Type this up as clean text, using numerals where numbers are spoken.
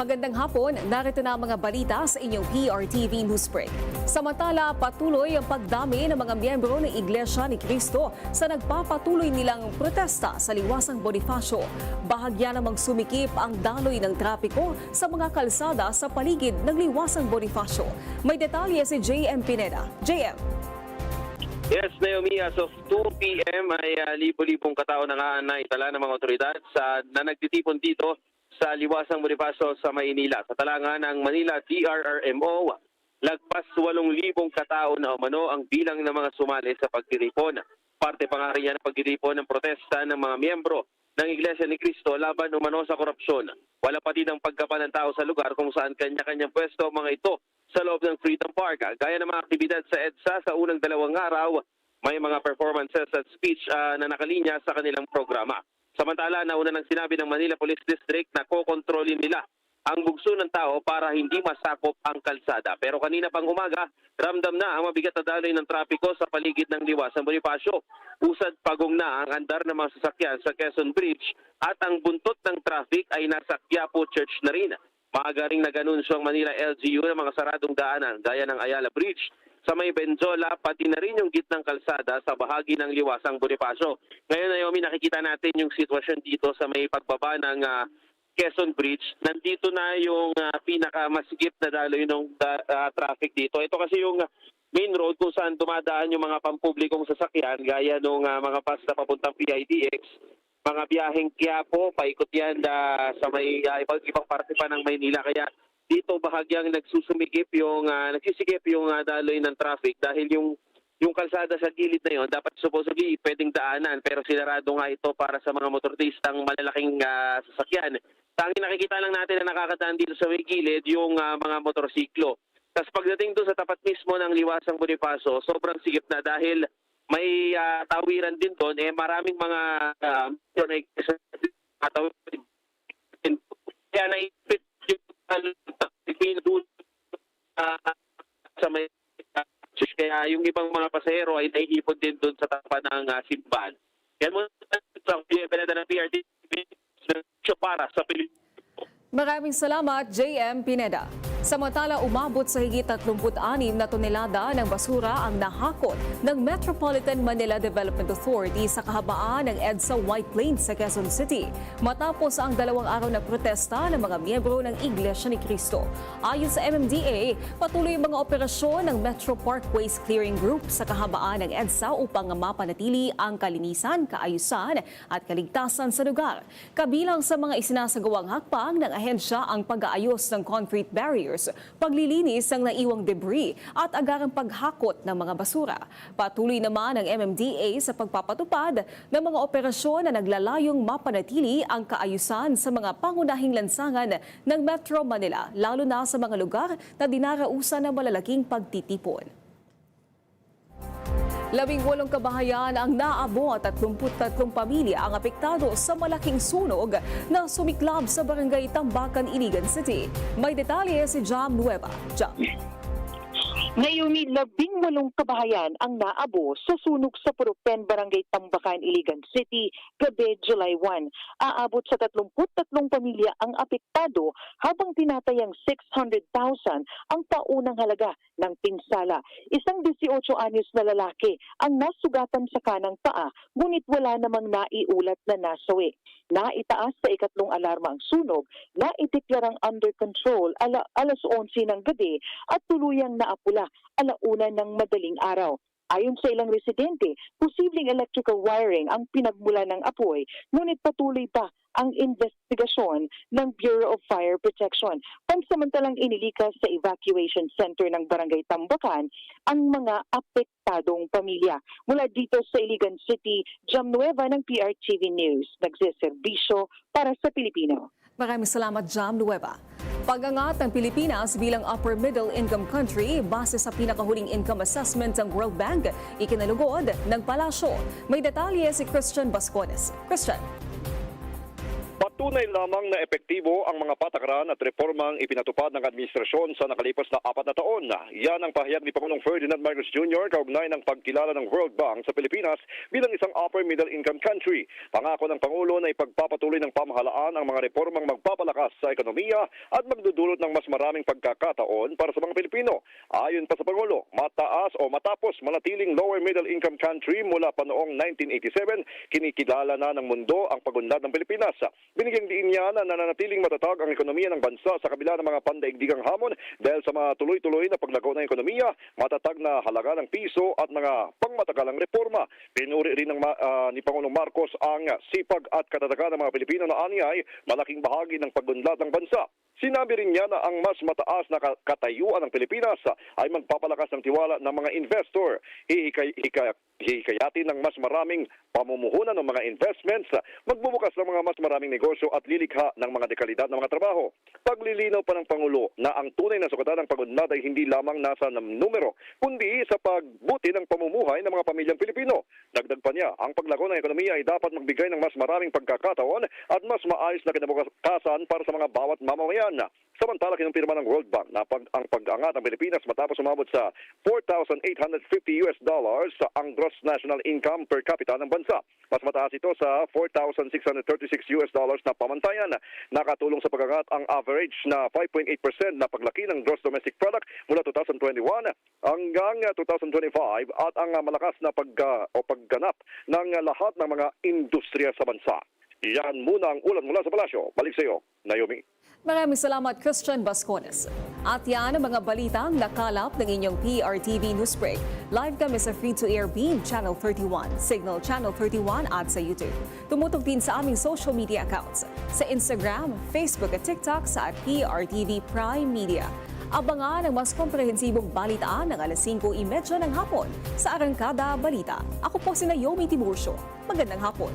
Magandang hapon, narito na ang mga balita sa inyong PRTV Newsbreak. Samantala, patuloy ang pagdami ng mga miyembro ng Iglesia ni Cristo sa nagpapatuloy nilang protesta sa Liwasang Bonifacio. Bahagya namang sumikip ang daloy ng trapiko sa mga kalsada sa paligid ng Liwasang Bonifacio. May detalye si JM Pineda. JM. Yes, Naomi, as of 2 p.m. ay libo-libong katao na naitala ng mga otoridad na nagtitipon dito sa Liwasang Bonifacio sa Maynila. Sa talangan ng Manila DRRMO, lagpas 8,000 katao na umano ang bilang ng mga sumali sa pagtitipon. Parte pa nga rin yan ng pagtitipon ng protesta ng mga miyembro ng Iglesia ni Cristo laban umano sa korupsyon. Wala pa din ang pagkapan ng tao sa lugar kung saan kanya-kanyang pwesto ang mga ito sa loob ng Freedom Park. Gaya ng mga aktibidad sa EDSA sa unang 2 araw, may mga performances at speech na nakalinya sa kanilang programa. Samantala, nauna nang sinabi ng Manila Police District na kokontrolin nila ang bugso ng tao para hindi masakop ang kalsada. Pero kanina pang umaga, ramdam na ang mabigat na daloy ng trapiko sa paligid ng Liwasang Bonifacio. Usad pagong na ang andar ng mga sasakyan sa Quezon Bridge at ang buntot ng traffic ay nasa Quiapo Church na rin. Maaga ring nag-anunsyo ang Manila LGU ng mga saradong daanan gaya ng Ayala Bridge sa may Benjola, pati na rin yung gitnang kalsada sa bahagi ng Liwasang Bonifacio. Ngayon, Naomi, nakikita natin yung sitwasyon dito sa may pagbaba ng Quezon Bridge. Nandito na yung pinakamasigip na daloy ng traffic dito. Ito kasi yung main road kung saan dumadaan yung mga pampublikong sasakyan gaya ng mga bus na papuntang PIDX. Mga biyaheng Quiapo, paikot yan sa may ibang parte pa ng Maynila. Kaya dito bahagyang nagsisigip yung daloy ng traffic dahil yung kalsada sa gilid na yon dapat supposedly pwedeng daanan pero sinarado nga ito para sa mga motoristang malalaking sasakyan. Tanging nakikita lang natin na nakakadaan dito sa may gilid yung mga motorsiklo. Tapos pagdating doon sa tapat mismo ng Liwasang Bonifacio, sobrang sigip na dahil may tawiran din doon, maraming mga kaya naipit yung sa may kaya yung ibang mga pasahero ay naiipon din doon sa tapat ng simbahan. Yan mo sa pinada ng PRD para sa Pilipinas. Maraming salamat, JM Pineda. Samantala, umabot sa higit 36 na tonelada ng basura ang nahakot ng Metropolitan Manila Development Authority sa kahabaan ng EDSA White Plains sa Quezon City matapos ang 2 araw na protesta ng mga miyembro ng Iglesia ni Cristo. Ayon sa MMDA, patuloy ang mga operasyon ng Metro Parkways Clearing Group sa kahabaan ng EDSA upang mapanatili ang kalinisan, kaayusan at kaligtasan sa lugar. Kabilang sa mga isinasagawang hakbang ng ahensya ang pag-aayos ng concrete barriers, paglilinis ng naiwang debris at agarang paghakot ng mga basura. Patuloy naman ang MMDA sa pagpapatupad ng mga operasyon na naglalayong mapanatili ang kaayusan sa mga pangunahing lansangan ng Metro Manila, lalo na sa mga lugar na dinarausan ng malalaking pagtitipon. 18 kabahayan ang naabot at 33 pamilya ang apektado sa malaking sunog na sumiklab sa barangay Tambacan, Iligan City. May detalye si Jam Nueva. Jam. Ngayon, 18 kabahayan ang naabo sa sunog sa Purupen, Barangay Tambacan, Iligan City, gabi July 1. Aabot sa 33 pamilya ang apektado habang tinatayang 600,000 ang taunang halaga ng pinsala. Isang 18 anyos na lalaki ang nasugatan sa kanang paa, ngunit wala namang naiulat na nasawi. Naitaas sa ikatlong alarma ang sunog, naitiklarang under control alas 11 ng gabi at tuluyang naapula alauna ng madaling araw. Ayon sa ilang residente, posibleng electrical wiring ang pinagmula ng apoy, ngunit patuloy pa ang investigasyon ng Bureau of Fire Protection. Pansamantalang inilikas sa evacuation center ng Barangay Tambacan ang mga apektadong pamilya. Mula dito sa Iligan City, Jam Nueva ng PRTV News, nagseserbisyo para sa Pilipino. Maraming salamat, Jam Nueva. Pag-angat ng Pilipinas bilang upper middle income country base sa pinakahuling income assessment ng World Bank, ikinalugod ng palasyo. May detalye si Christian Bascones. Christian. Tunay lamang na epektibo ang mga patakaran at reformang ipinatupad ng administrasyon sa nakalipas na 4 na taon. Yan ang pahayag ni Pangulong Ferdinand Marcos Jr. kaugnay ng pagkilala ng World Bank sa Pilipinas bilang isang upper middle income country. Pangako ng Pangulo na ipagpapatuloy ng pamahalaan ang mga reformang magpapalakas sa ekonomiya at magdudulot ng mas maraming pagkakataon para sa mga Pilipino. Ayon pa sa Pangulo, matapos manatiling lower middle income country mula pa noong 1987, kinikilala na ng mundo ang pagunlad ng Pilipinas. Binigyang diin niya na nananatiling matatag ang ekonomiya ng bansa sa kabila ng mga pandaigdigang hamon dahil sa mga tuloy-tuloy na paglago ng ekonomiya, matatag na halaga ng piso at mga pangmatagalang reforma. Pinuri rin ni Pangulong Marcos ang sipag at katatagan ng mga Pilipino na anyay malaking bahagi ng pagunlad ng bansa. Sinabi rin niya na ang mas mataas na katayuan ng Pilipinas ay magpapalakas ng tiwala ng mga investor. Hihikayatin ng mas maraming pamumuhunan ng mga investments, magbubukas ng mga mas maraming negosyo at lilikha ng mga dekalidad ng mga trabaho. Paglilinaw pa ng Pangulo na ang tunay na sukatan ng pagunlad ay hindi lamang nasa numero, kundi sa pagbuti ng pamumuhay ng mga pamilyang Pilipino. Dagdag pa niya, ang paglago ng ekonomiya ay dapat magbigay ng mas maraming pagkakataon at mas maayos na kinabukasan para sa mga bawat mamamayan. Samantala, kinumpirma ng World Bank na ang pag-angat ng Pilipinas matapos umabot sa $4,850 ang gross national income per capita ng bansa. Mas mataas ito sa $4,636 na pamantayan. Nakatulong sa pag-angat ang average na 5.8% na paglaki ng gross domestic product mula 2021 hanggang 2025 at ang malakas na pagganap ng lahat ng mga industriya sa bansa. Yan muna ang ulat mula sa palasyo. Balik sa iyo, Naomi. Maraming salamat, Christian Bascones. At yan ang mga balitang nakalap ng inyong PRTV Newsbreak. Live kami sa free-to-air Beam Channel 31, Signal Channel 31 at sa YouTube. Tumutok din sa aming social media accounts sa Instagram, Facebook at TikTok sa PRTV Prime Media. Abangan ang mas komprehensibong balitaan ng alas 5:30 ng hapon sa Arangkada Balita. Ako po si Naomi Tiburcio. Magandang hapon.